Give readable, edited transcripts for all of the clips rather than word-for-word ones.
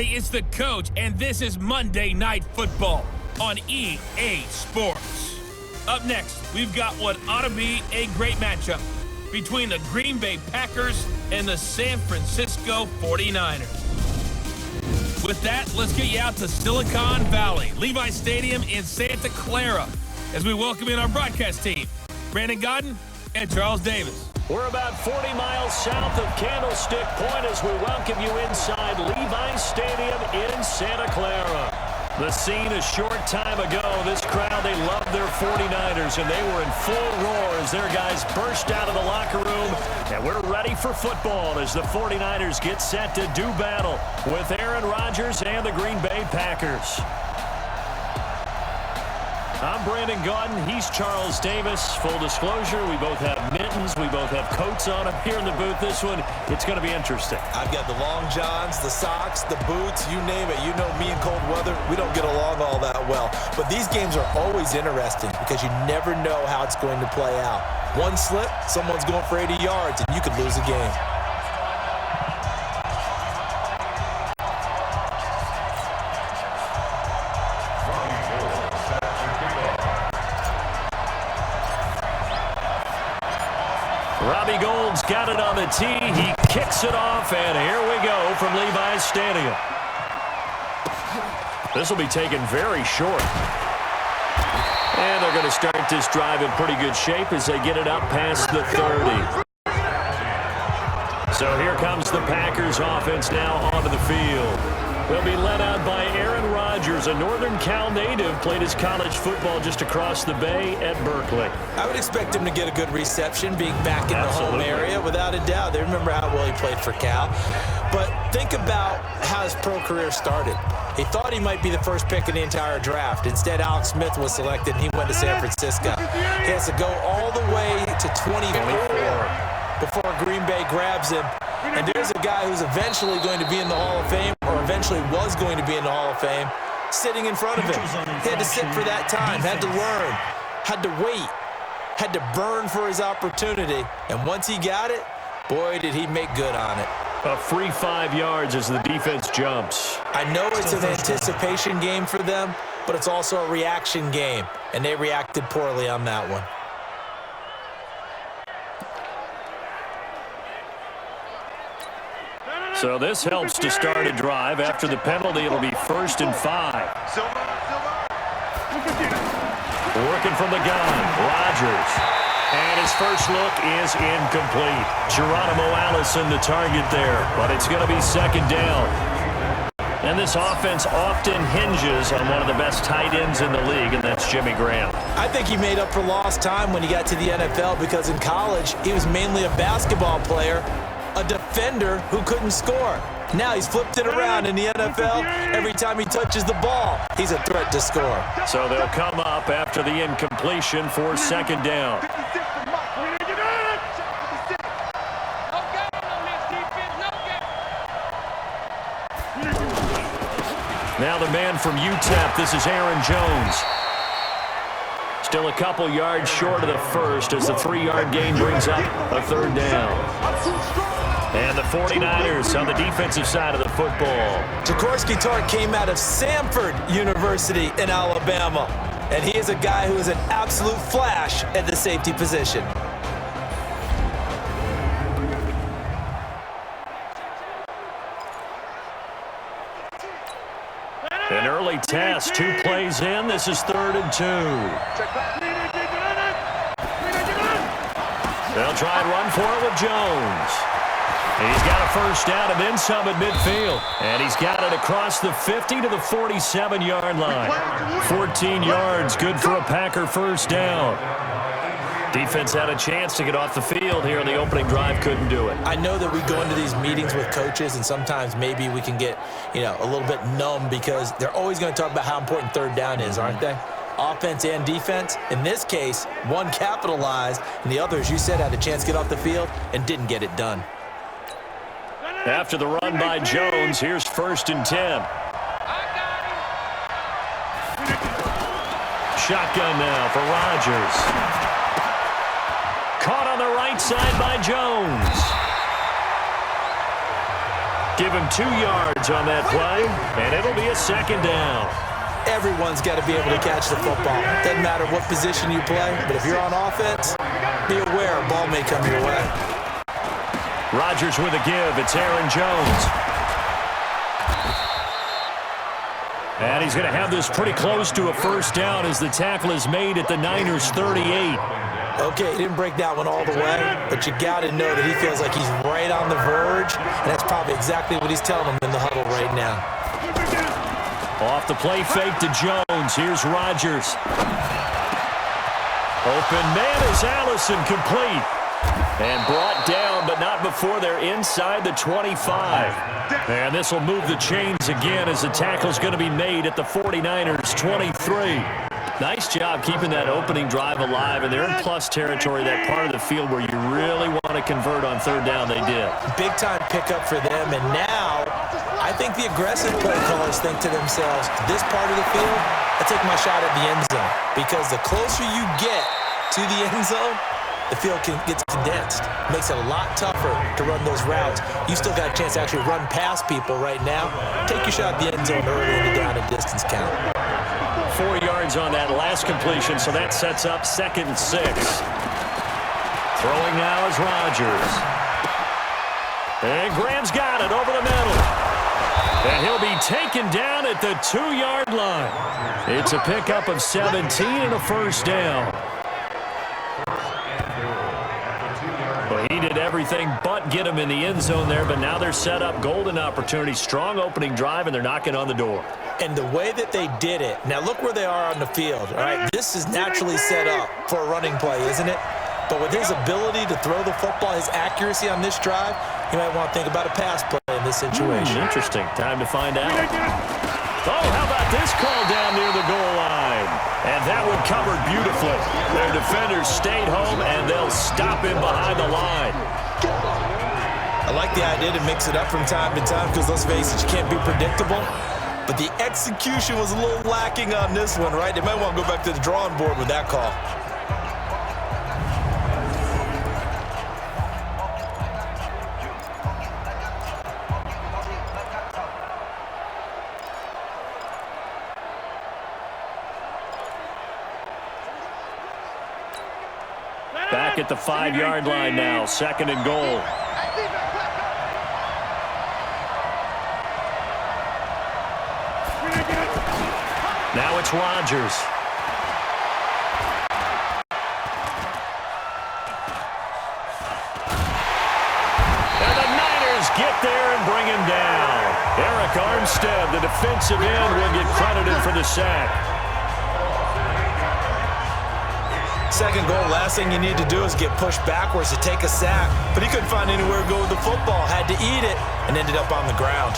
everybody. It's the coach, and this is Monday Night Football on EA Sports. Up next, we've got what ought to be a great matchup between the Green Bay Packers and the San Francisco 49ers. With that, let's get you out to Silicon Valley, Levi Stadium in Santa Clara, as we welcome in our broadcast team, Brandon Godden and Charles Davis. We're about 40 miles south of Candlestick Point as we welcome you inside Levi Stadium in Santa Clara. The scene a short time ago, this crowd, they love their 49ers, and they were in full roar as their guys burst out of the locker room. And we're ready for football as the 49ers get set to do battle with Aaron Rodgers and the Green Bay Packers. I'm Brandon Godden. He's Charles Davis. Full disclosure, we both have mittens. We both have coats on up here in the booth. This one, it's going to be interesting. I've got the long johns, the socks, the boots, you name it. You know me in cold weather, we don't get along all that well. But these games are always interesting because you never know how it's going to play out. One slip, someone's going for 80 yards, and you could lose a game. Robbie Gould's got it on the tee. He kicks it off, and here we go from Levi's Stadium. This will be taken very short. And they're going to start this drive in pretty good shape as they get it up past the 30. So here comes the Packers offense now onto the field. They'll be led out by Aaron Rodgers, a Northern Cal native, played his college football just across the bay at Berkeley. I would expect him to get a good reception being back in the home area, without a doubt. They remember how well he played for Cal. But think about how his pro career started. He thought he might be the first pick in the entire draft. Instead, Alex Smith was selected, and he went to San Francisco. He has to go all the way to 24 before Green Bay grabs him. And there's a guy who's eventually going to be in the Hall of Fame, or eventually was going to be in the Hall of Fame, sitting in front of him. He had to sit for that time, had to learn, had to wait, had to burn for his opportunity. And once he got it, boy, did he make good on it. A free 5 yards as the defense jumps. I know it's an anticipation game for them, but it's also a reaction game, and they reacted poorly on that one. So this helps to start a drive. After the penalty, it'll be 1st and 5. Working from the gun, Rodgers. And his first look is incomplete. Geronimo Allison the target there, but it's going to be 2nd down. And this offense often hinges on one of the best tight ends in the league, and that's Jimmy Graham. I think he made up for lost time when he got to the NFL because in college, he was mainly a basketball player, a defender who couldn't score. Now he's flipped it around in the NFL. Every time he touches the ball, he's a threat to score. So they'll come up after the incompletion for 2nd down. Now the man from UTEP, this is Aaron Jones. Still a couple yards short of the first as the 3-yard gain brings up a 3rd down. And the 49ers on the defensive side of the football. Jaworski Tartt came out of Samford University in Alabama, and he is a guy who is an absolute flash at the safety position. An early test, 2 plays in. This is 3rd and 2. They'll try and run for it with Jones. He's got a 1st down and then some at midfield. And he's got it across the 50 to the 47-yard line. 14 yards, good for a Packer 1st down. Defense had a chance to get off the field here in the opening drive, couldn't do it. I know that we go into these meetings with coaches, and sometimes maybe we can get, a little bit numb because they're always going to talk about how important 3rd down is, aren't they? Offense and defense. In this case, one capitalized, and the other, as you said, had a chance to get off the field and didn't get it done. After the run by Jones, here's 1st and 10. Shotgun now for Rodgers. Caught on the right side by Jones. Give him 2 yards on that play, and it'll be a second down. Everyone's got to be able to catch the football. Doesn't matter what position you play, but if you're on offense, be aware a ball may come your way. Rodgers with a give. It's Aaron Jones. And he's going to have this pretty close to a first down as the tackle is made at the Niners' 38. Okay, he didn't break that one all the way, but you got to know that he feels like he's right on the verge, and that's probably exactly what he's telling him in the huddle right now. Off the play fake to Jones. Here's Rodgers. Open man is Allison, complete. And brought down, but not before they're inside the 25. And this will move the chains again as the tackle's going to be made at the 49ers' 23. Nice job keeping that opening drive alive, and they're in plus territory, that part of the field where you really want to convert on third down. They did. Big-time pickup for them, and now I think the aggressive play callers think to themselves, this part of the field, I take my shot at the end zone, because the closer you get to the end zone, the field gets condensed. Makes it a lot tougher to run those routes. You still got a chance to actually run past people right now. Take your shot at the end zone early in the down and distance count. 4 yards on that last completion, so that sets up 2nd and 6. Throwing now is Rodgers. And Graham's got it over the middle. And he'll be taken down at the 2-yard line. It's a pickup of 17 and a first down. Well, he did everything but get him in the end zone there, but now they're set up. Golden opportunity, strong opening drive, and they're knocking on the door. And the way that they did it, now look where they are on the field, all right? This is naturally set up for a running play, isn't it? But with his ability to throw the football, his accuracy on this drive, you might want to think about a pass play in this situation. Interesting. Time to find out. Oh, how about this call down near the goal line? And that one covered beautifully. Their defenders stayed home, and they'll stop him behind the line. I like the idea to mix it up from time to time because, let's face it, you can't be predictable. But the execution was a little lacking on this one, right? They might want to go back to the drawing board with that call. Back at the 5-yard line now, 2nd and goal. Now it's Rodgers. And the Niners get there and bring him down. Eric Armstead, the defensive end, will get credited for the sack. 2nd goal, last thing you need to do is get pushed backwards to take a sack. But he couldn't find anywhere to go with the football, had to eat it, and ended up on the ground.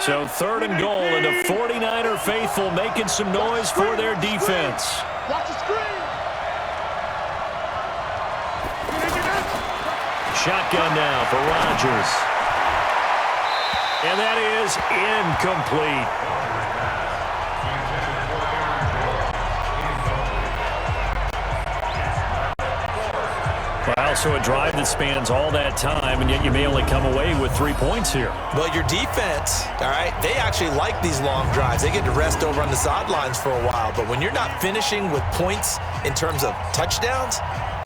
So 3rd and goal, and the 49er faithful making some noise for their defense. Watch the screen. Shotgun now for Rodgers. And that is incomplete. Well, so a drive that spans all that time, and yet you may only come away with 3 points here. Well, your defense, all right, they actually like these long drives. They get to rest over on the sidelines for a while, but when you're not finishing with points in terms of touchdowns,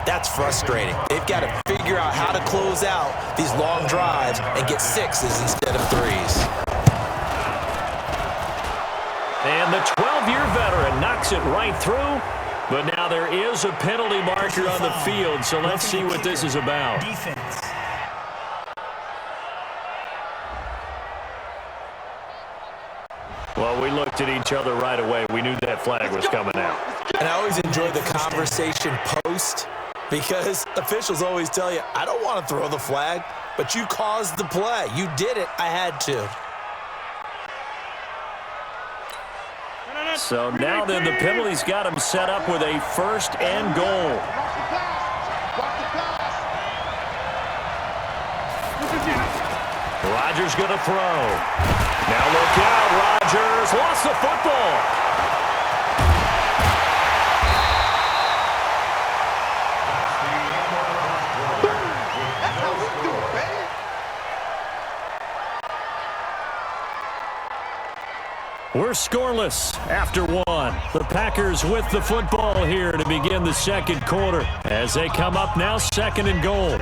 that's frustrating. They've got to figure out how to close out these long drives and get 6s instead of 3s. And the 12-year veteran knocks it right through. But now there is a penalty marker on the field, so let's see what this is about. Defense. Well, we looked at each other right away. We knew that flag was coming out. And I always enjoy the conversation post because officials always tell you, I don't want to throw the flag, but you caused the play. You did it. I had to. So now then the penalty's got him set up with a 1st and goal. Rodgers going to throw. Now look out, Rodgers lost the football. We're scoreless after 1. The Packers with the football here to begin the 2nd quarter as they come up now 2nd and goal.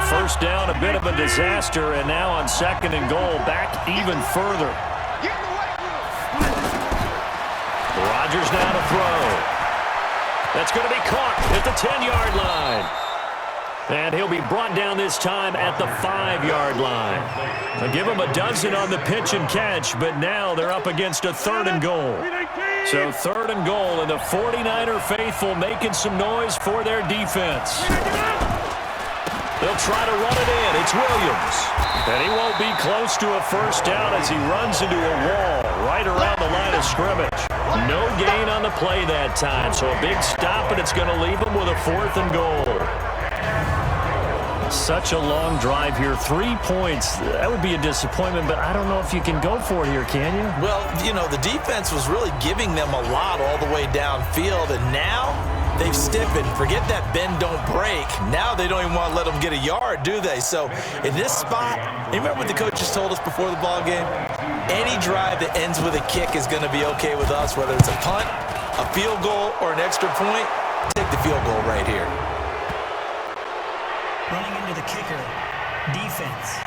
First down, a bit of a disaster, and now on 2nd and goal, back even further. Rodgers now to throw. That's going to be caught at the 10-yard line. And he'll be brought down this time at the 5-yard line. I'll give him a dozen on the pitch and catch, but now they're up against a 3rd and goal. So 3rd and goal, and the 49er faithful making some noise for their defense. They'll try to run it in. It's Williams. And he won't be close to a 1st down as he runs into a wall right around the line of scrimmage. No gain on the play that time, so a big stop, and it's going to leave him with a 4th and goal. Such a long drive here. 3 points. That would be a disappointment, but I don't know if you can go for it here, can you? Well, you know, the defense was really giving them a lot all the way downfield, and now they've stiffened. Forget that bend, don't break. Now they don't even want to let them get a yard, do they? So in this spot, you remember what the coaches told us before the ball game? Any drive that ends with a kick is going to be okay with us, whether it's a punt, a field goal, or an extra point. Take the field goal right here. Running into the kicker, defense.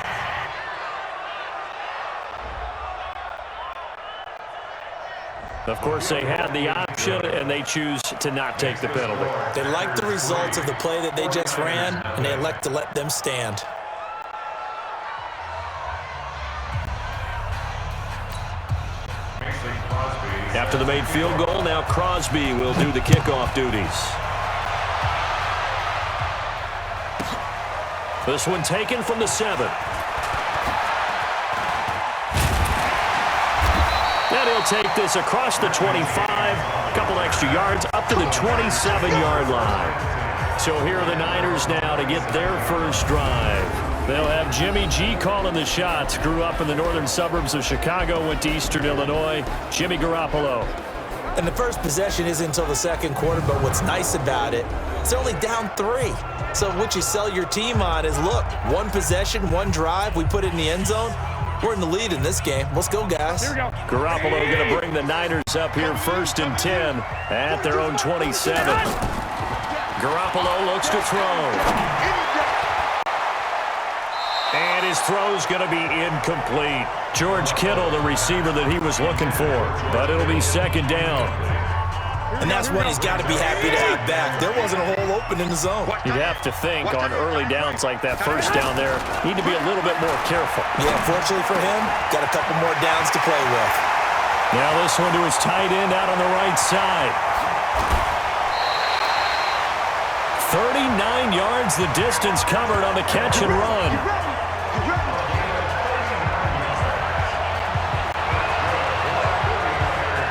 Of course, they had the option, and they choose to not take the penalty. They like the results of the play that they just ran, and they elect to let them stand. After the made field goal, now Crosby will do the kickoff duties. This one taken from the 7. And he'll take this across the 25, a couple extra yards, up to the 27-yard line. So here are the Niners now to get their first drive. They'll have Jimmy G calling the shots. Grew up in the northern suburbs of Chicago, went to Eastern Illinois. Jimmy Garoppolo. And the first possession isn't until the 2nd quarter, but what's nice about it, it's only down 3. So what you sell your team on is, look, 1 possession, 1 drive, we put it in the end zone. We're in the lead in this game. Let's go, guys. Here we go. Garoppolo going to bring the Niners up here 1st and 10 at their own 27. Garoppolo looks to throw. And his throw's going to be incomplete. George Kittle, the receiver that he was looking for. But it'll be 2nd down. And that's one he's got to be happy to have back. There wasn't a hole open in the zone. You'd have to think on early downs like that 1st down there, need to be a little bit more careful. Yeah, fortunately for him, got a couple more downs to play with. Now this one to his tight end out on the right side. 39 yards the distance covered on the catch and run.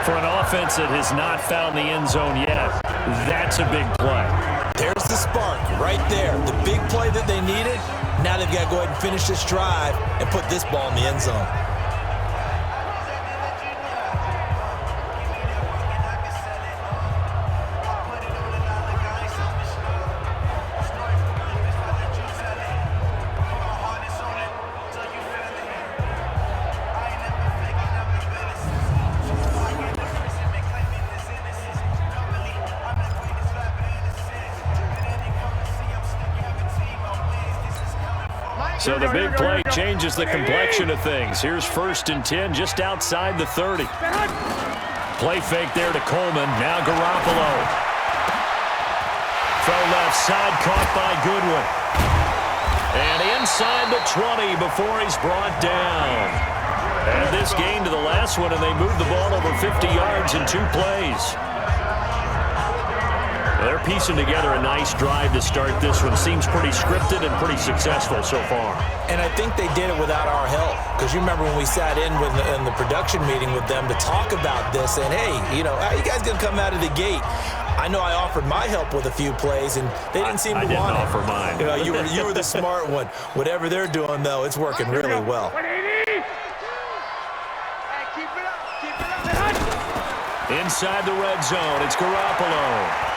For an offense that has not found the end zone yet, that's a big play. There's the spark right there. The big play that they needed. Now they've got to go ahead and finish this drive and put this ball in the end zone. So the big play changes the complexion of things. Here's 1st and 10 just outside the 30. Play fake there to Coleman. Now Garoppolo. Throw left side caught by Goodwin. And inside the 20 before he's brought down. And this gain to the last one, and they moved the ball over 50 yards in 2 plays. They're piecing together a nice drive to start this one. Seems pretty scripted and pretty successful so far. And I think they did it without our help. Because you remember when we sat in the production meeting with them to talk about this, and hey, how are you guys going to come out of the gate? I know I offered my help with a few plays, and they didn't seem to want it. I didn't offer mine. You were the smart one. Whatever they're doing, though, it's working really well. Inside the red zone, it's Garoppolo.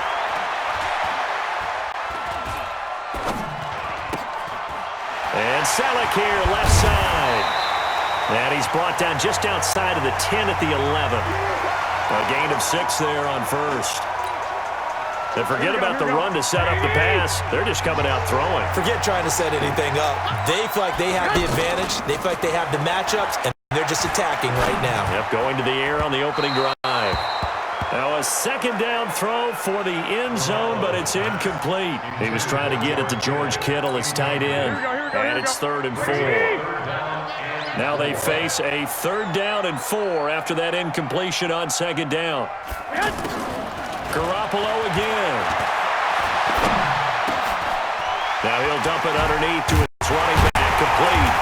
And Selleck here, left side. And he's brought down just outside of the 10 at the 11. A gain of 6 there on first. And forget about the run to set up the pass. They're just coming out throwing. Forget trying to set anything up. They feel like they have the advantage. They feel like they have the matchups, and they're just attacking right now. Yep, going to the air on the opening drive. Now a second down throw for the end zone, but it's incomplete. He was trying to get it to George Kittle, his tight end, and it's 3rd and 4. Now they face a 3rd down and 4 after that incompletion on 2nd down. Garoppolo again. Now he'll dump it underneath to his running back, complete.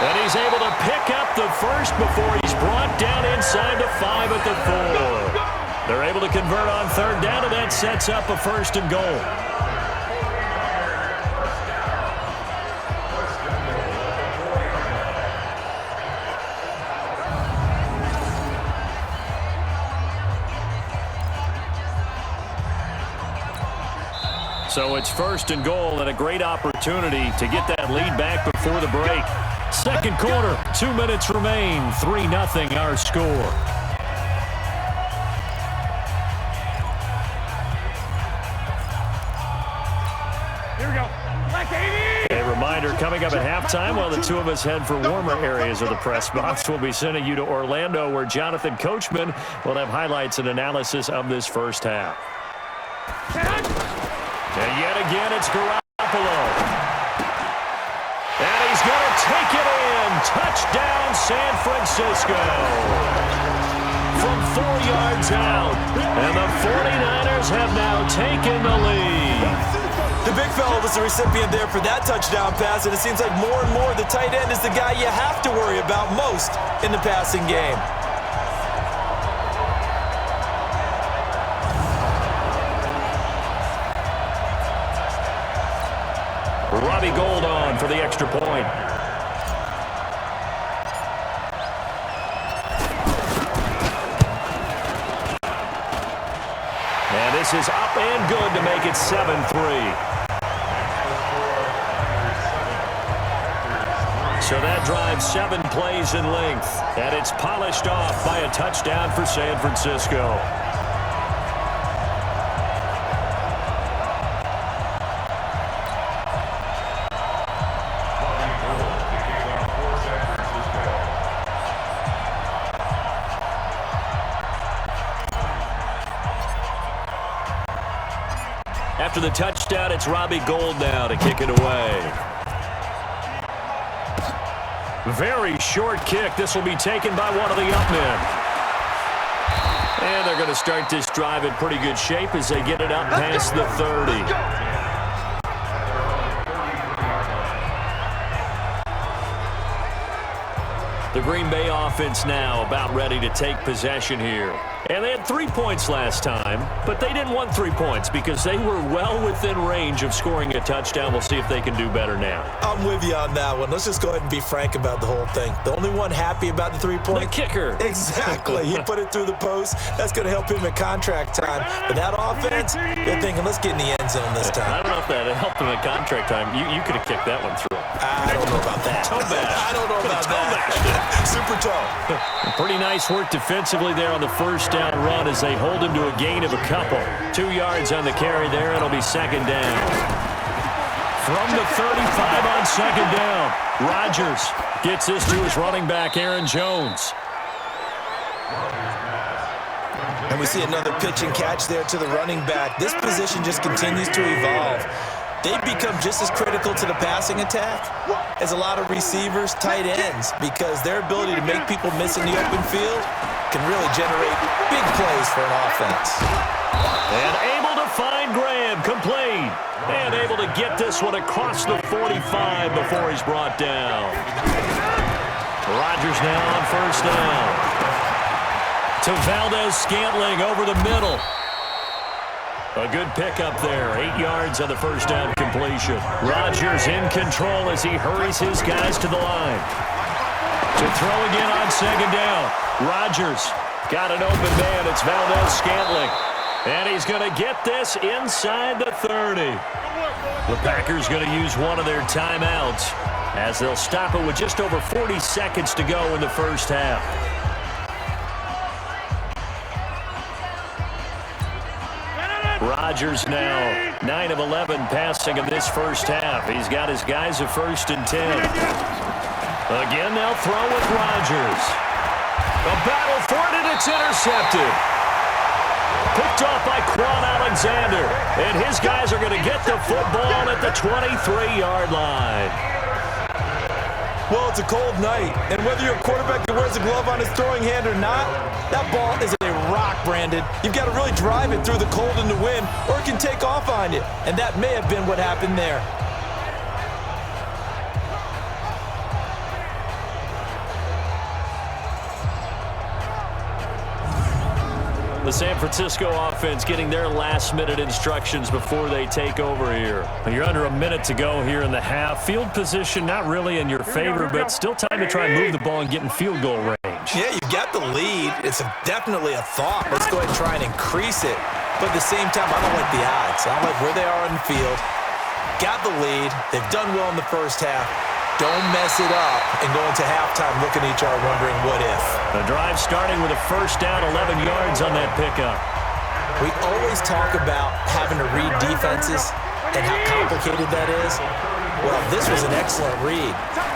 And he's able to pick up the first before he's brought down inside the 5 at the 4. They're able to convert on 3rd down, and that sets up a 1st and goal. So it's 1st and goal, and a great opportunity to get that lead back before the break. Second quarter, 2 minutes remain, 3-0 our score. Here we go. A reminder, coming up at halftime, while the two of us head for warmer areas of the press box, we'll be sending you to Orlando, where Jonathan Coachman will have highlights and analysis of this first half. And yet again, it's Garoppolo. And he's going to take it in. Touchdown, San Francisco. From 4 yards out. And the 49ers have now taken the lead. The big fella was the recipient there for that touchdown pass, and it seems like more and more the tight end is the guy you have to worry about most in the passing game. Robbie Gould on for the extra point. And this is up and good to make it 7-3. So that drives 7 plays in length, and it's polished off by a touchdown for San Francisco. After the touchdown, it's Robbie Gould now to kick it away. Very short kick. This will be taken by one of the up men. And they're going to start this drive in pretty good shape as they get it up past the 30. The Green Bay offense now about ready to take possession here. And they had 3 points last time, but they didn't want 3 points because they were well within range of scoring a touchdown. We'll see if they can do better now. I'm with you on that one. Let's just go ahead and be frank about the whole thing. The only one happy about the 3-point? The kicker. Exactly. He put it through the post. That's going to help him at contract time. But that offense, they're thinking, let's get in the end zone this time. I don't know if that helped him at contract time. You could have kicked that one through. I don't know about that. I don't know about that. Super toe. Pretty nice work defensively there on the first down run as they hold him to a gain of a couple. 2 yards on the carry there. It'll be second down. From the 35 on second down, Rodgers gets this to his running back, Aaron Jones. And we see another pitch and catch there to the running back. This position just continues to evolve. They've become just as critical to the passing attack as a lot of receivers, tight ends, because their ability to make people miss in the open field can really generate big plays for an offense. And able to find Graham, complete. And able to get this one across the 45 before he's brought down. Rodgers now on first down. To Valdez-Scantling over the middle. A good pickup there. 8 yards on the first down completion. Rodgers in control as he hurries his guys to the line. To throw again on second down. Rodgers got an open man. It's Valdez-Scantling. And he's going to get this inside the 30. The Packers going to use one of their timeouts as they'll stop it with just over 40 seconds to go in the first half. Rodgers now 9 of 11 passing in this first half. He's got his guys at 1st and 10. Again, they'll throw with Rodgers. A battle for it, and it's intercepted. Picked off by Quan Alexander. And his guys are going to get the football at the 23-yard line. Well, it's a cold night, and whether you're a quarterback that wears a glove on his throwing hand or not, that ball is a rock, Brandon. You've got to really drive it through the cold and the wind, or it can take off on you. And that may have been what happened there. The San Francisco offense getting their last-minute instructions before they take over here. You're under a minute to go here in the half. Field position not really in your favor, but still time to try and move the ball and get in field goal range. Yeah, you got the lead. It's definitely a thought. Let's go ahead and try and increase it. But at the same time, I don't like the odds. I don't like where they are on the field. Got the lead. They've done well in the first half. Don't mess it up and go into halftime looking at each other wondering what if. The drive starting with a first down, 11 yards on that pickup. We always talk about having to read defenses and how complicated that is. Well, this was an excellent read.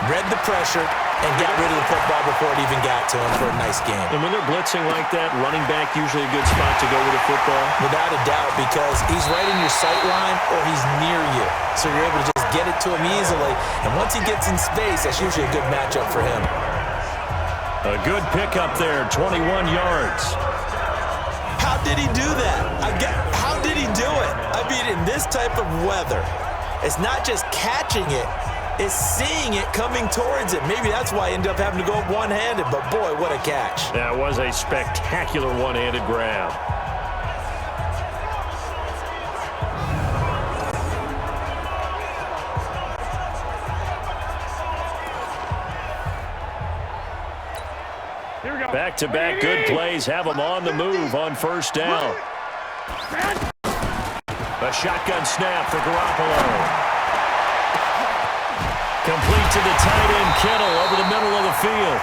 Read the pressure and got rid of the football before it even got to him for a nice game. And when they're blitzing like that, running back usually a good spot to go with the football? Without a doubt, because he's right in your sight line or he's near you. So you're able to just get it to him easily. And once he gets in space, that's usually a good matchup for him. A good pickup there, 21 yards. How did he do that? How did he do it? I mean, in this type of weather, it's not just catching it, it's seeing it coming towards it. Maybe that's why he ended up having to go one-handed, but boy, what a catch. That was a spectacular one-handed grab. Back-to-back good plays have them on the move on first down. A shotgun snap for Garoppolo. Complete to the tight end, Kittle, over the middle of the field.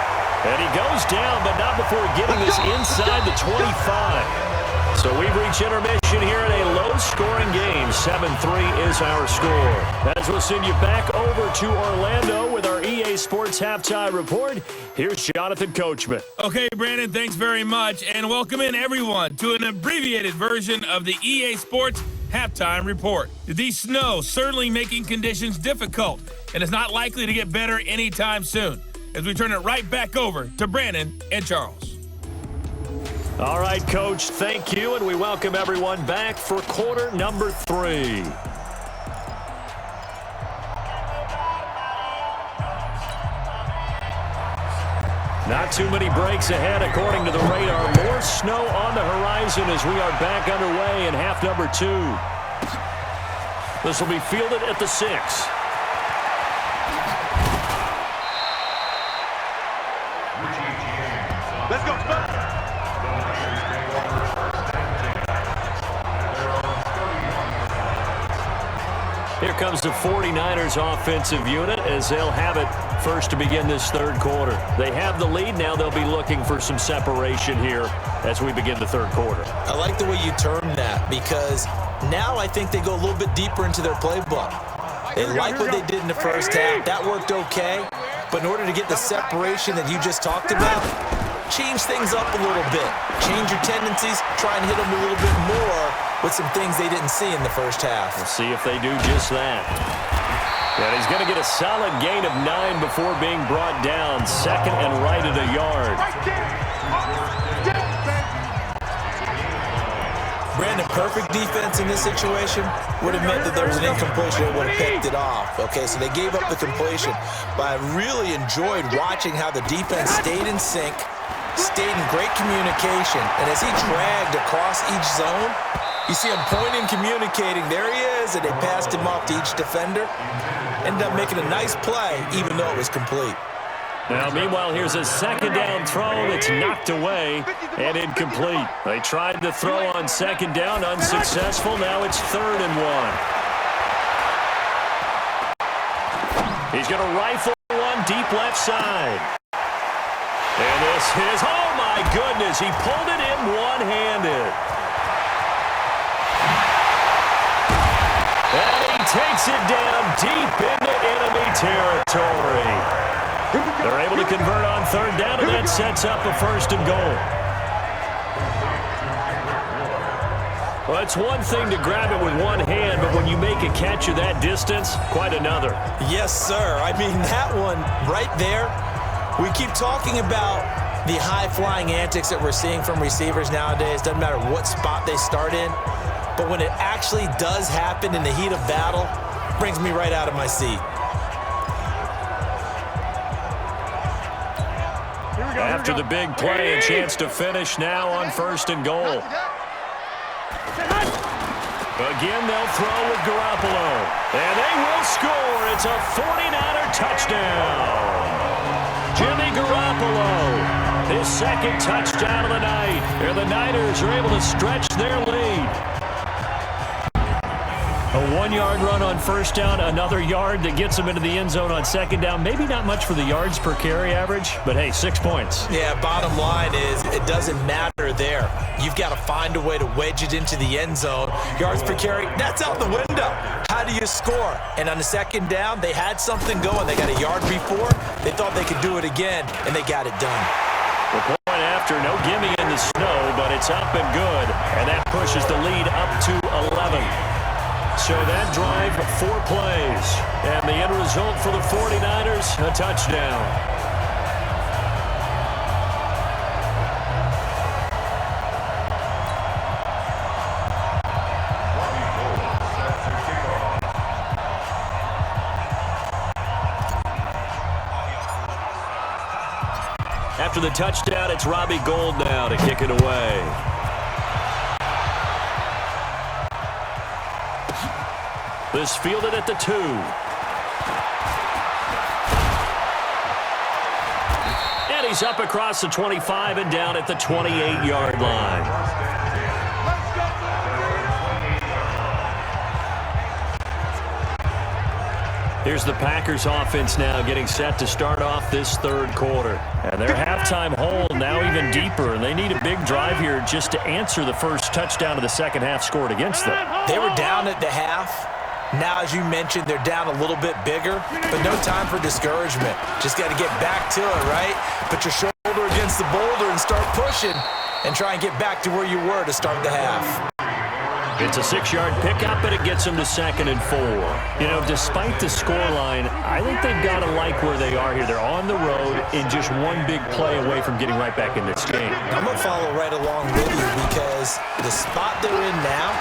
And he goes down, but not before getting this inside the 25. So we've reached intermission here in a low-scoring game. 7-3 is our score. As we'll send you back over to Orlando with our EA Sports Halftime Report, here's Jonathan Coachman. Okay, Brandon, thanks very much. And welcome in, everyone, to an abbreviated version of the EA Sports Halftime Report. The snow certainly making conditions difficult, and it's not likely to get better anytime soon. As we turn it right back over to Brandon and Charles. All right, Coach, thank you, and we welcome everyone back for quarter number 3. Not too many breaks ahead, according to the radar. More snow on the horizon as we are back underway in half number 2. This will be fielded at the 6. Let's go. Here comes the 49ers offensive unit as they'll have it first to begin this third quarter. They have the lead. Now they'll be looking for some separation here as we begin the third quarter. I like the way you term that because now I think they go a little bit deeper into their playbook. They like what they did in the first half. That worked okay. But in order to get the separation that you just talked about, change things up a little bit. Change your tendencies. Try and hit them a little bit more with some things they didn't see in the first half. We'll see if they do just that. And he's going to get a solid gain of 9 before being brought down. Second and right at a yard. Brandon, perfect defense in this situation would have meant that there was an incompletion that would have picked it off. Okay, so they gave up the completion. But I really enjoyed watching how the defense stayed in sync, stayed in great communication, and as he dragged across each zone, you see him pointing, communicating. There he is, and they passed him off to each defender. Ended up making a nice play, even though it was complete. Now, meanwhile, here's a second down throw that's knocked away and incomplete. They tried to throw on second down, unsuccessful. Now it's 3rd and 1. He's going to rifle one deep left side. And this is, oh my goodness, he pulled it in one-handed. And he takes it down deep into enemy territory. They're able to convert on 3rd down, and that sets up a 1st and goal. Well, it's one thing to grab it with one hand, but when you make a catch of that distance, quite another. Yes, sir. I mean, that one right there, we keep talking about the high-flying antics that we're seeing from receivers nowadays. Doesn't matter what spot they start in, but when it actually does happen in the heat of battle, it brings me right out of my seat. After the big play, a chance to finish now on 1st and goal. Again, they'll throw with Garoppolo. And they will score. It's a 49er touchdown. Jimmy Garoppolo, his 2nd touchdown of the night. And the Niners are able to stretch their lead. A 1-yard run on 1st down, another yard that gets them into the end zone on 2nd down. Maybe not much for the yards per carry average, but hey, 6 points. Yeah, bottom line is it doesn't matter there. You've got to find a way to wedge it into the end zone. Yards per carry, that's out the window. How do you score? And on the 2nd down, they had something going. They got a yard before. They thought they could do it again, and they got it done. The point after, no gimme in the snow, but it's up and good. And that pushes the lead up to 11. So that drive, 4 plays. And the end result for the 49ers, a touchdown. After the touchdown, it's Robbie Gould now to kick it away. This fielded at the 2. And he's up across the 25 and down at the 28-yard line. Here's the Packers offense now getting set to start off this 3rd quarter. And their halftime hole now even deeper. And they need a big drive here just to answer the first touchdown of the 2nd half scored against them. They were down at the half. Now, as you mentioned, they're down a little bit bigger, but no time for discouragement. Just got to get back to it, right? Put your shoulder against the boulder and start pushing and try and get back to where you were to start the half. It's a 6-yard pickup, and it gets them to 2nd and 4. You know, despite the scoreline, I think they've got to like where they are here. They're on the road in just one big play away from getting right back in this game. I'm going to follow right along with you because the spot they're in now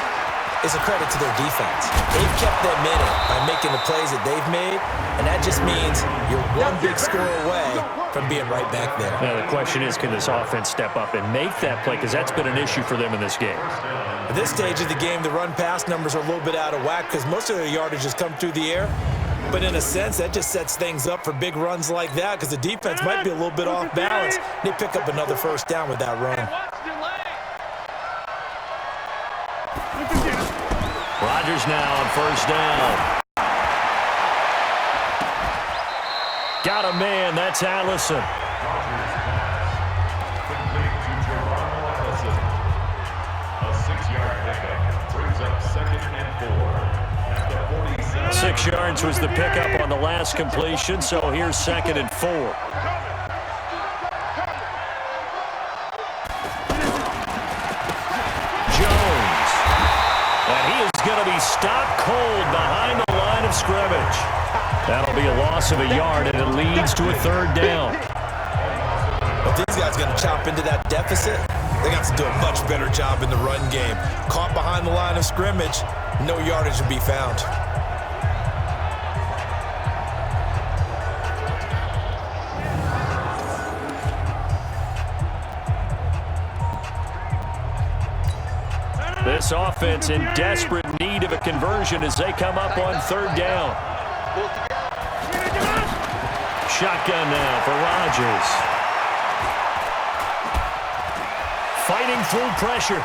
is a credit to their defense. They've kept them in it by making the plays that they've made, and that just means you're one big score away from being right back there. Now, the question is, can this offense step up and make that play? Because that's been an issue for them in this game. At this stage of the game, the run-pass numbers are a little bit out of whack because most of their yardage has come through the air. But in a sense, that just sets things up for big runs like that because the defense might be a little bit off balance. They pick up another 1st down with that run. Rodgers now on 1st down. Got a man, that's Allison. A 6-yard pickup brings up 2nd and 4. 6 yards was the pickup on the last completion, so here's 2nd and 4. Jones. And he is going to be stopped cold behind the line of scrimmage. That'll be a loss of a yard, and it leads to a 3rd down. If these guys are going to chop into that deficit, They got to do a much better job in the run game. Caught behind the line of scrimmage, no yardage to be found. This offense in desperate need of a conversion as they come up on third down. Shotgun now for Rodgers. Fighting through pressure.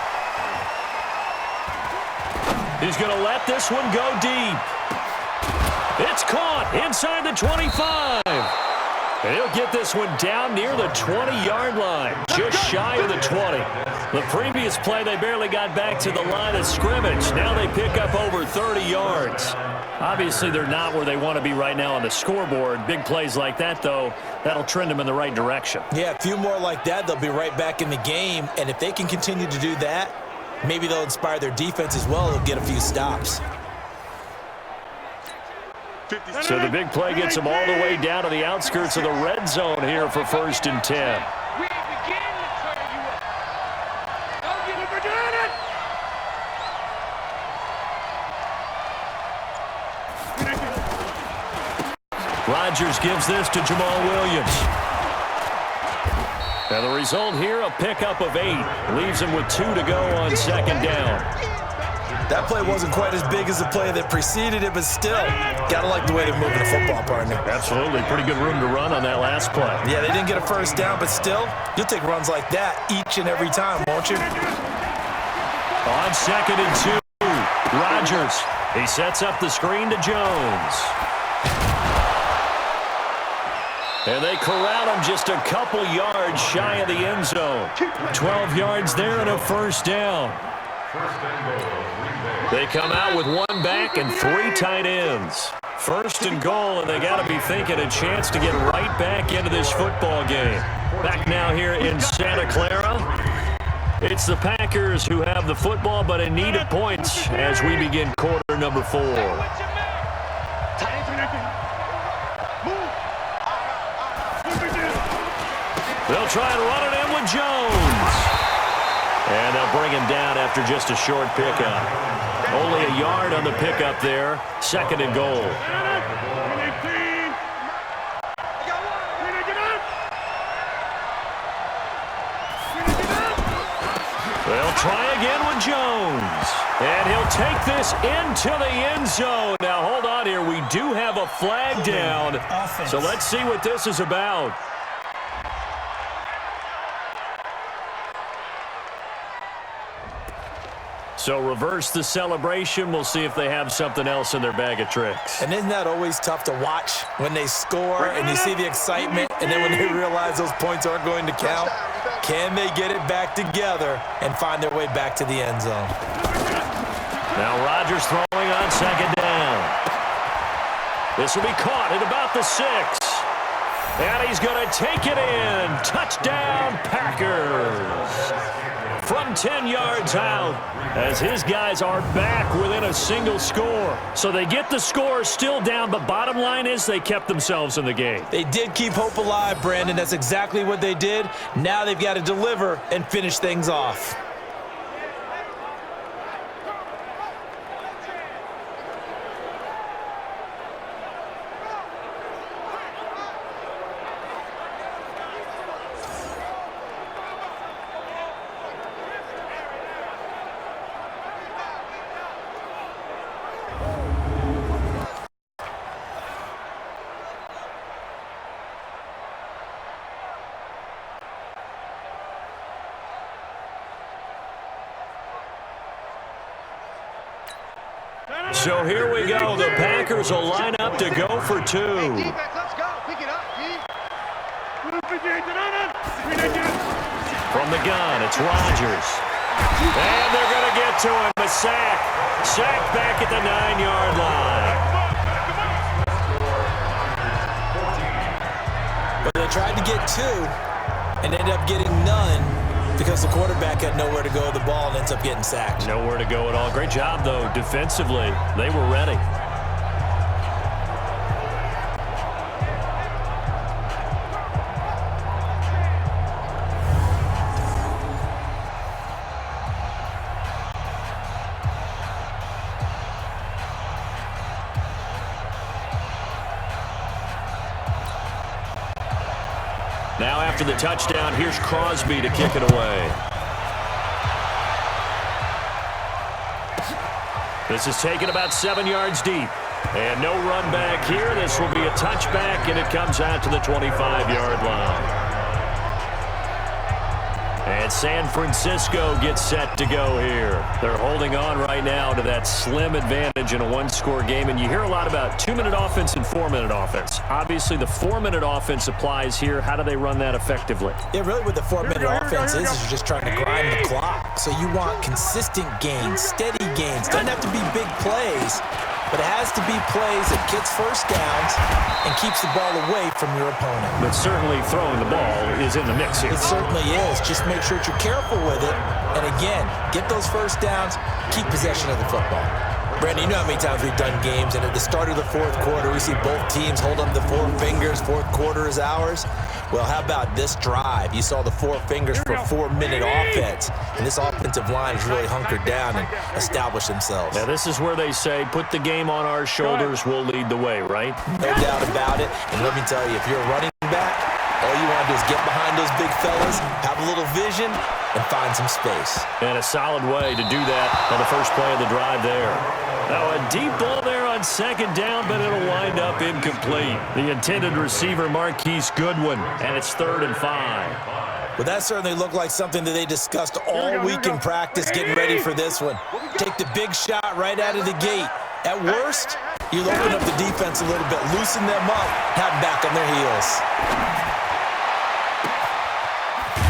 He's going to let this one go deep. It's caught inside the 25. And he'll get this one down near the 20-yard line, just shy of the 20. The previous play, they barely got back to the line of scrimmage. Now they pick up over 30 yards. Obviously, they're not where they want to be right now on the scoreboard. Big plays like that, though, that'll trend them in the right direction. Yeah, a few more like that, they'll be right back in the game. And if they can continue to do that, maybe they'll inspire their defense as well. They'll get a few stops. So the big play gets them all the way down to the outskirts of the red zone here for 1st and 10. Rodgers gives this to Jamal Williams. And the result here, a pickup of 8. Leaves him with 2 to go on 2nd down. That play wasn't quite as big as the play that preceded it, but still, gotta like the way they're moving the football, partner. Absolutely. Pretty good room to run on that last play. Yeah, they didn't get a first down, but still, you'll take runs like that each and every time, won't you? On 2nd and 2, Rodgers. He sets up the screen to Jones. And they corral him just a couple yards shy of the end zone. 12 yards there and a 1st down. They come out with 1 back and 3 tight ends. 1st and goal, and they got to be thinking a chance to get right back into this football game. Back now here in Santa Clara. It's the Packers who have the football, but in need of points as we begin quarter number 4. They'll try and run it in with Jones. And they'll bring him down after just a short pickup. Only a yard on the pickup there. 2nd and goal. They'll try again with Jones. And he'll take this into the end zone. Now, hold on here. We do have a flag down. So let's see what this is about. So reverse the celebration. We'll see if they have something else in their bag of tricks. And isn't that always tough to watch when they score and you see the excitement, and then when they realize those points aren't going to count? Can they get it back together and find their way back to the end zone? Now Rodgers throwing on 2nd down. This will be caught at about the 6. And he's going to take it in. Touchdown, Packers. From 10 yards out, as his guys are back within a single score. So they get the score still down, but bottom line is they kept themselves in the game. They did keep hope alive, Brandon. That's exactly what they did. Now they've got to deliver and finish things off. So here we go. The Packers will line up to go for 2. From the gun, it's Rodgers. And they're going to get to him. A sack. Sack back at the 9-yard line. But they tried to get 2 and ended up getting none because the quarterback had nowhere to go with the ball and ends up getting sacked. Nowhere to go at all. Great job, though, defensively. They were ready. Now after the touchdown, here's Crosby to kick it away. This is taken about 7 yards deep. And no run back here. This will be a touchback, and it comes out to the 25-yard line. And San Francisco gets set to go here. They're holding on right now to that slim advantage in a one-score game. And you hear a lot about 2-minute offense and 4-minute offense. Obviously, the 4-minute offense applies here. How do they run that effectively? Yeah, really what the 4-minute offense is you're just trying to grind the clock. So you want consistent gains, steady gains. Doesn't have to be big plays, but it has to be plays that gets first downs and keeps the ball away from your opponent. But certainly throwing the ball is in the mix here. It certainly is. Just make sure that you're careful with it. And again, get those first downs, keep possession of the football. Brandon, you know how many times we've done games, and at the start of the fourth quarter, we see both teams hold up the four fingers, fourth quarter is ours. Well, how about this drive? You saw the four fingers for a 4-minute offense, and this offensive line has really hunkered down and established themselves. Now, this is where they say, put the game on our shoulders, we'll lead the way, right? No doubt about it. And let me tell you, if you're a running back, all you want to do is get behind those big fellas, have a little vision, and find some space. And a solid way to do that on the first play of the drive there. Now, a deep ball there on second down, but it'll wind up incomplete. The intended receiver, Marquise Goodwin, and it's 3rd and 5. Well, that certainly looked like something that they discussed all week in practice, getting ready for this one. Take the big shot right out of the gate. At worst, you'll open up the defense a little bit, loosen them up, have them back on their heels.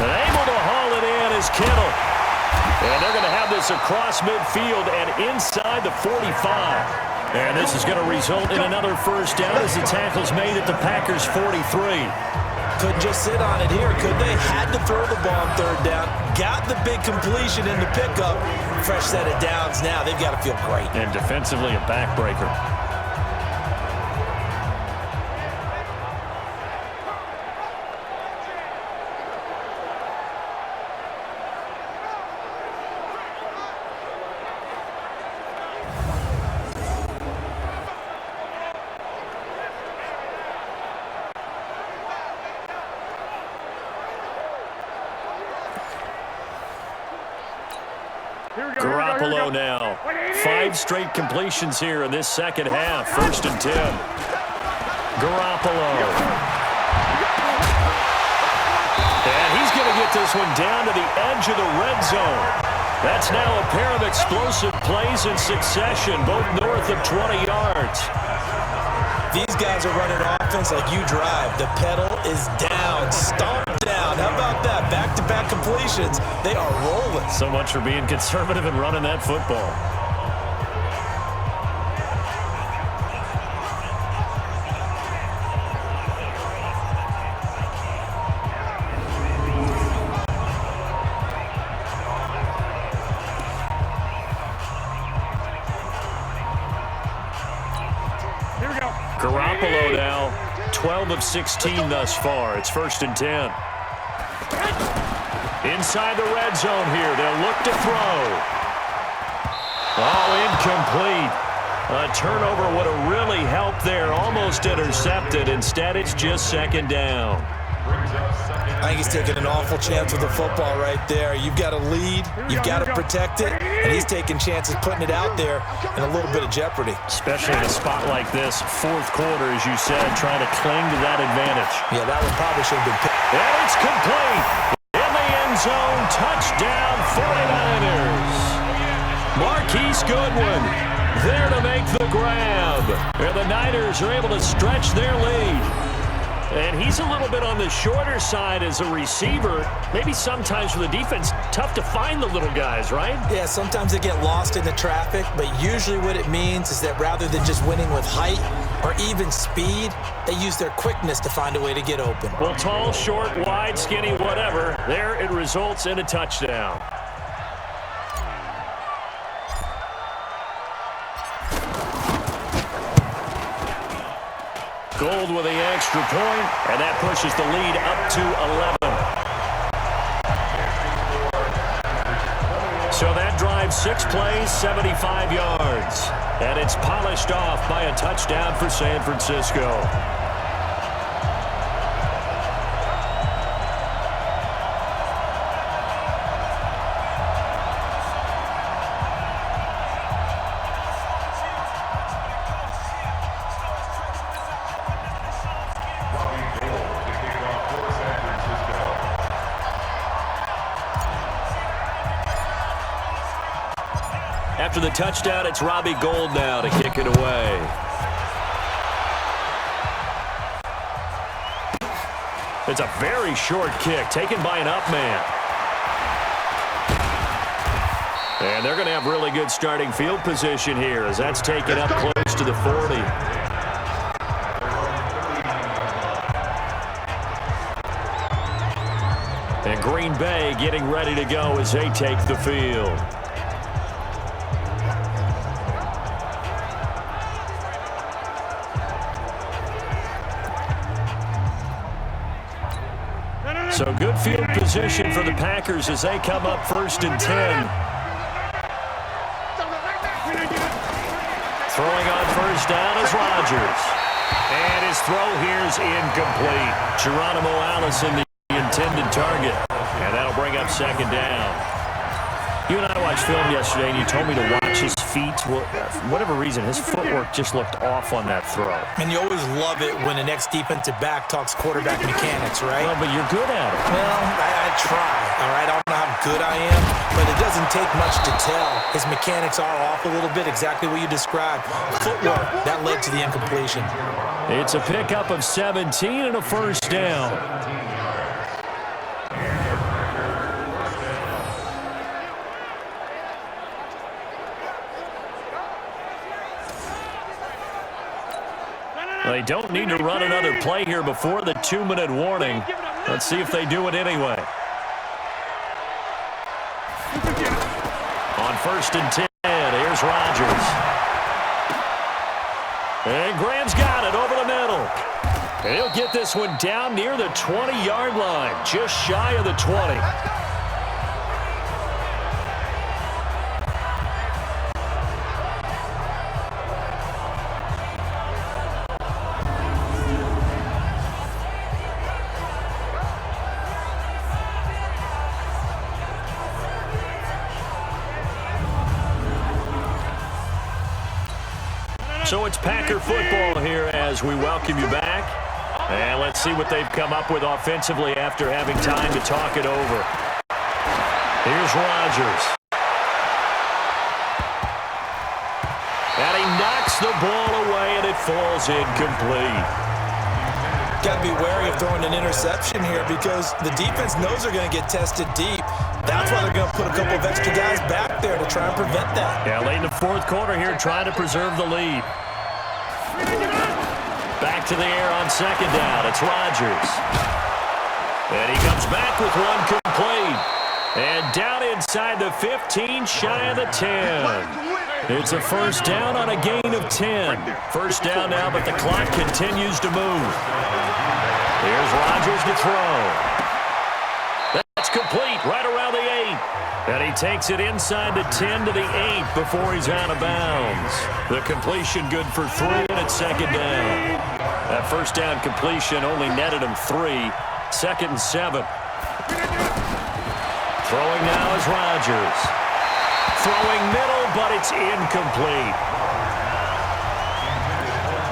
And able to haul it in is Kittle. And they're going to have this across midfield and inside the 45. And this is going to result in another first down as the tackle's made at the Packers' 43. Couldn't just sit on it here, could they? Had to throw the ball on 3rd down. Got the big completion in the pickup. Fresh set of downs now. They've got to feel great. And defensively, a backbreaker. Garoppolo now. 5 straight completions here in this second half. 1st and 10. Garoppolo. And he's going to get this one down to the edge of the red zone. That's now a pair of explosive plays in succession, both north of 20 yards. These guys are running offense like you drive. The pedal is down, stomped down. How about that? Back-to-back completions. They are rolling. So much for being conservative and running that football. Garoppolo now, 12 of 16 thus far. It's 1st and 10. Inside the red zone here. They'll look to throw. Oh, incomplete. A turnover would have really helped there. Almost intercepted. Instead, it's just 2nd down. I think he's taking an awful chance with the football right there. You've got to lead, you've got to protect it, and he's taking chances putting it out there in a little bit of jeopardy. Especially in a spot like this, 4th quarter, as you said, trying to cling to that advantage. Yeah, that one probably should have been picked. And it's complete. In the end zone, touchdown 49ers. Marquise Goodwin there to make the grab. And the Niners are able to stretch their lead. And he's a little bit on the shorter side as a receiver. Maybe sometimes for the defense, tough to find the little guys, right? Yeah, sometimes they get lost in the traffic, but usually what it means is that rather than just winning with height or even speed, they use their quickness to find a way to get open. Well, tall, short, wide, skinny, whatever, there it results in a touchdown. Gold with the extra point, and that pushes the lead up to 11. So that drives 6 plays, 75 yards. And it's polished off by a touchdown for San Francisco. After the touchdown, it's Robbie Gould now to kick it away. It's a very short kick taken by an up man. And they're going to have really good starting field position here as that's taken up close to the 40. And Green Bay getting ready to go as they take the field. So good field position for the Packers as they come up 1st and 10. Throwing on 1st down is Rodgers. And his throw here is incomplete. Geronimo Allison, the intended target. And that'll bring up 2nd down. You and I watched film yesterday, and you told me to watch his feet. Well, for whatever reason, his footwork just looked off on that throw. And you always love it when the next defensive back talks quarterback mechanics, right? Well, but you're good at it. Well, I try, all right? I don't know how good I am, but it doesn't take much to tell. His mechanics are off a little bit, exactly what you described. Footwork, that led to the incompletion. It's a pickup of 17 and a 1st down. They don't need to run another play here before the 2-minute warning. Let's see if they do it anyway. On 1st and 10, here's Rodgers. And Graham's got it over the middle. He'll get this one down near the 20-yard line, just shy of the 20. So it's Packer football here as we welcome you back. And let's see what they've come up with offensively after having time to talk it over. Here's Rodgers. And he knocks the ball away, and it falls incomplete. Got to be wary of throwing an interception here because the defense knows they're going to get tested deep. That's why they're going to put a couple of extra guys back there to try and prevent that. Yeah, late in the 4th quarter here, trying to preserve the lead. Back to the air on 2nd down. It's Rodgers. And he comes back with one complete. And down inside the 15, shy of the 10. It's a 1st down on a gain of 10. 1st down now, but the clock continues to move. Here's Rodgers to throw. That's complete right around the 8. And he takes it inside the 10 to the 8 before he's out of bounds. The completion good for 3, and it's 2nd down. That 1st down completion only netted him 3. 2nd and 7. Throwing now is Rodgers. Throwing middle, but it's incomplete.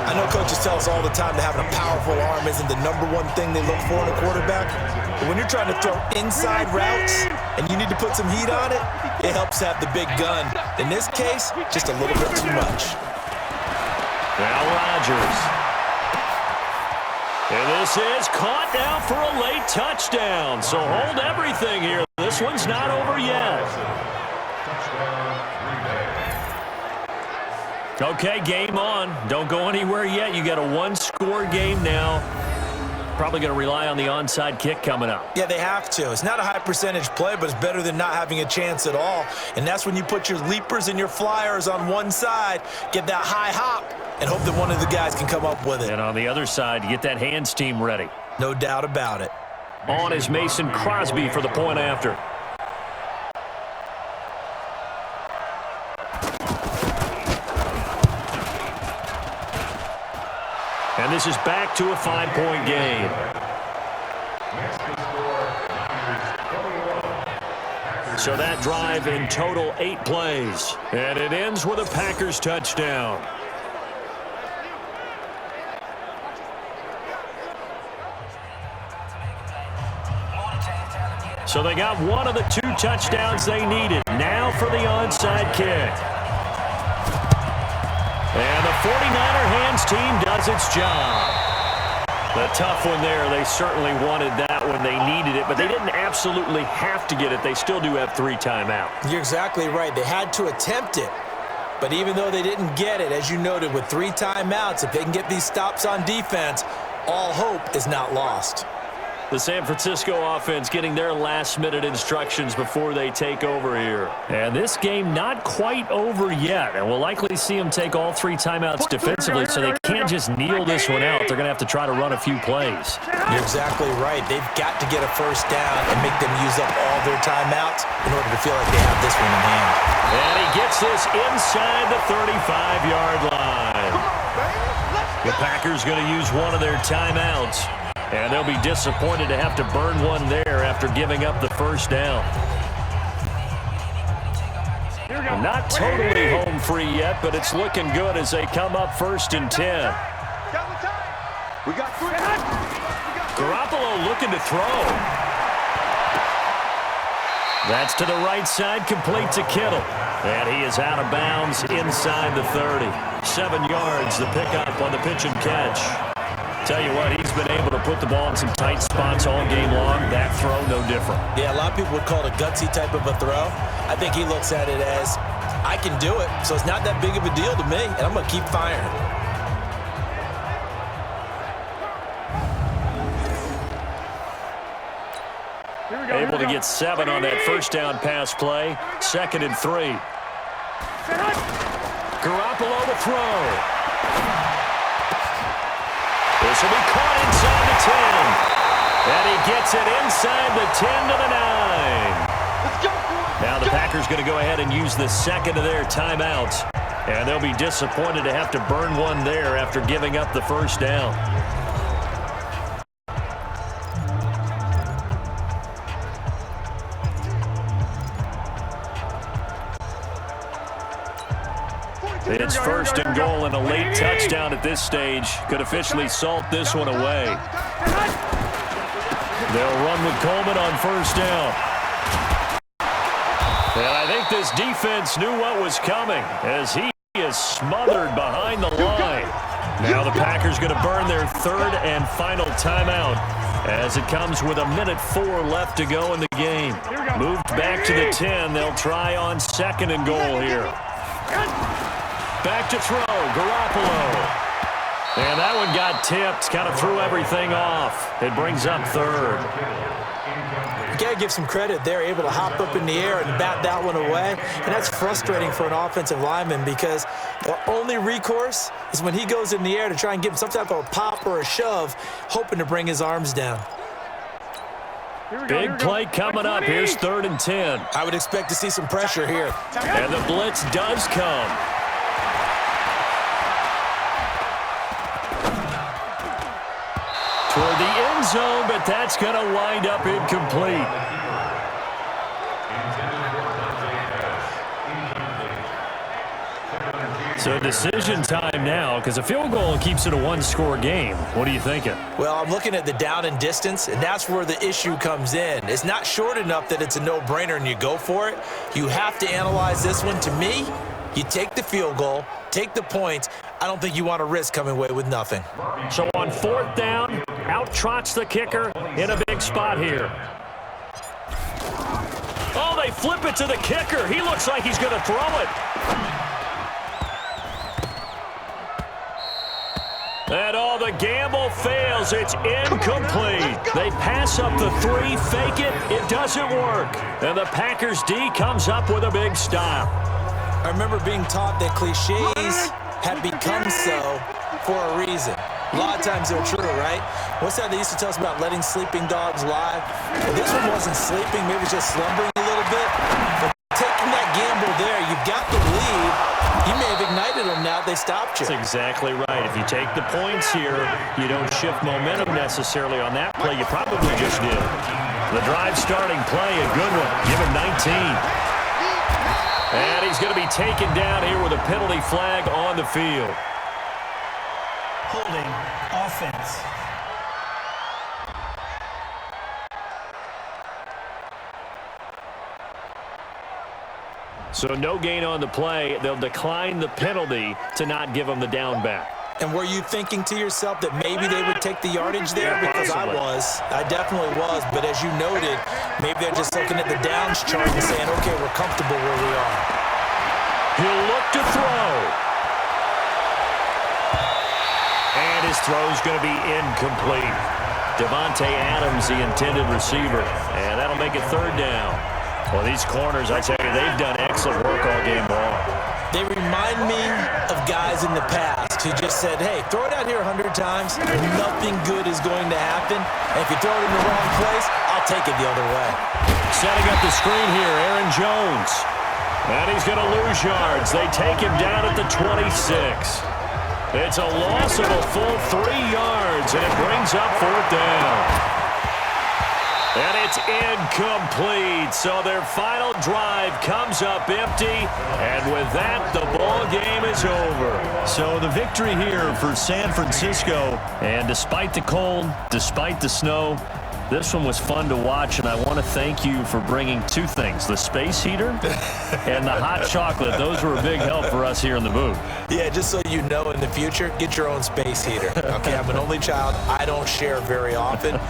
I know coaches tell us all the time that having a powerful arm isn't the #1 thing they look for in a quarterback. But when you're trying to throw inside routes and you need to put some heat on it, it helps have the big gun. In this case, just a little bit too much. Now Rodgers. And this is caught now for a late touchdown. So hold everything here. This one's not over yet. Okay, game on. Don't go anywhere yet. You got a 1-score game now. Probably going to rely on the onside kick coming up. Yeah, they have to. It's not a high percentage play, but it's better than not having a chance at all. And that's when you put your leapers and your flyers on one side, get that high hop, and hope that one of the guys can come up with it. And on the other side, you get that hands team ready. No doubt about it. On is Mason Crosby for the point after. And this is back to a 5-point game. So that drive in total 8 plays. And it ends with a Packers touchdown. So they got one of the 2 touchdowns they needed. Now for the onside kick. 49er hands team does its job. The tough one there. They certainly wanted that when they needed it, but they didn't absolutely have to get it. They still do have 3 timeouts. You're exactly right. They had to attempt it. But even though they didn't get it, as you noted, with 3 timeouts, if they can get these stops on defense, all hope is not lost. The San Francisco offense getting their last-minute instructions before they take over here. And this game not quite over yet. And we'll likely see them take all 3 timeouts defensively, so they can't just kneel this one out. They're going to have to try to run a few plays. You're exactly right. They've got to get a first down and make them use up all their timeouts in order to feel like they have this one in hand. And he gets this inside the 35-yard line. The Packers going to use one of their timeouts. And they'll be disappointed to have to burn one there after giving up the first down. Not totally home free yet, but it's looking good as they come up 1st and 10. Garoppolo looking to throw. That's to the right side, complete to Kittle. And he is out of bounds inside the 30. 7 yards, the pickup on the pitch and catch. Tell you what, he's been able to put the ball in some tight spots all game long. That throw, no different. Yeah, a lot of people would call it a gutsy type of a throw. I think he looks at it as, I can do it, so it's not that big of a deal to me, and I'm going to keep firing. Able to get 7 on that first down pass play. 2nd and 3. Garoppolo to throw. This will be caught inside the 10. And he gets it inside the 10 to the 9. Let's go. Now the Packers going to go ahead and use the 2nd of their timeouts. And they'll be disappointed to have to burn one there after giving up the first down. It's 1st and goal and a late touchdown at this stage. Could officially salt this one away. They'll run with Coleman on 1st down. And I think this defense knew what was coming as he is smothered behind the line. Now the Packers going to burn their 3rd and final timeout as it comes with 1:04 left to go in the game. Moved back to the 10. They'll try on 2nd and goal here. Back to throw, Garoppolo. And that one got tipped, kind of threw everything off. It brings up 3rd. You got to give some credit. They're able to hop up in the air and bat that one away. And that's frustrating for an offensive lineman because the only recourse is when he goes in the air to try and give him some type of a pop or a shove, hoping to bring his arms down. Big play coming up. Here's 3rd and 10. I would expect to see some pressure here. And the blitz does come. Toward the end zone, but that's going to wind up incomplete. So decision time now because a field goal keeps it a 1-score game. What are you thinking? Well, I'm looking at the down and distance, and that's where the issue comes in. It's not short enough that it's a no-brainer and you go for it. You have to analyze this one. To me, you take the field goal, take the points. I don't think you want to risk coming away with nothing. So on 4th down, out trots the kicker in a big spot here. Oh, they flip it to the kicker. He looks like he's going to throw it. And all the gamble fails. It's incomplete. They pass up the 3, fake it. It doesn't work. And the Packers D comes up with a big stop. I remember being taught that cliches have become so for a reason. A lot of times they're true, right? What's that they used to tell us about letting sleeping dogs lie? Well, this one wasn't sleeping, maybe just slumbering a little bit. But taking that gamble there, you've got the lead. You may have ignited them now. They stopped you. That's exactly right. If you take the points here, you don't shift momentum necessarily on that play. You probably just did. The drive starting play, a good one. Give him 19. And he's going to be taken down here with a penalty flag on the field. Holding offense. So no gain on the play. They'll decline the penalty to not give them the down back. And were you thinking to yourself that maybe they would take the yardage there? Because I definitely was. But as you noted, maybe they're just looking at the downs chart and saying, okay, we're comfortable where we are. He'll look to throw. And his throw's going to be incomplete. Devontae Adams, the intended receiver. And that'll make it third down. Well, these corners, I tell you, they've done excellent work all game long. They remind me of guys in the past who just said, hey, throw it out here 100 times. Nothing good is going to happen. And if you throw it in the wrong place, I'll take it the other way. Setting up the screen here, Aaron Jones. And he's going to lose yards. They take him down at the 26. It's a loss of a full 3 yards, and it brings up fourth down. And it's incomplete. So their final drive comes up empty. And with that, the ball game is over. So the victory here for San Francisco. And despite the cold, despite the snow, this one was fun to watch, and I want to thank you for bringing 2 things, the space heater and the hot chocolate. Those were a big help for us here in the booth. Yeah, just so you know, in the future, get your own space heater. Okay, I'm an only child. I don't share very often.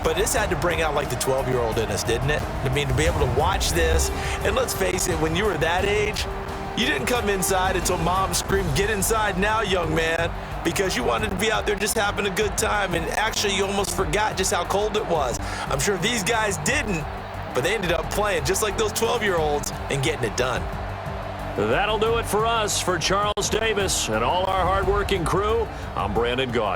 But this had to bring out, like, the 12-year-old in us, didn't it? I mean, to be able to watch this, and let's face it, when you were that age, you didn't come inside until Mom screamed, get inside now, young man, because you wanted to be out there just having a good time, and actually you almost forgot just how cold it was. I'm sure these guys didn't, but they ended up playing just like those 12-year-olds and getting it done. That'll do it for us. For Charles Davis and all our hardworking crew, I'm Brandon Gaudin.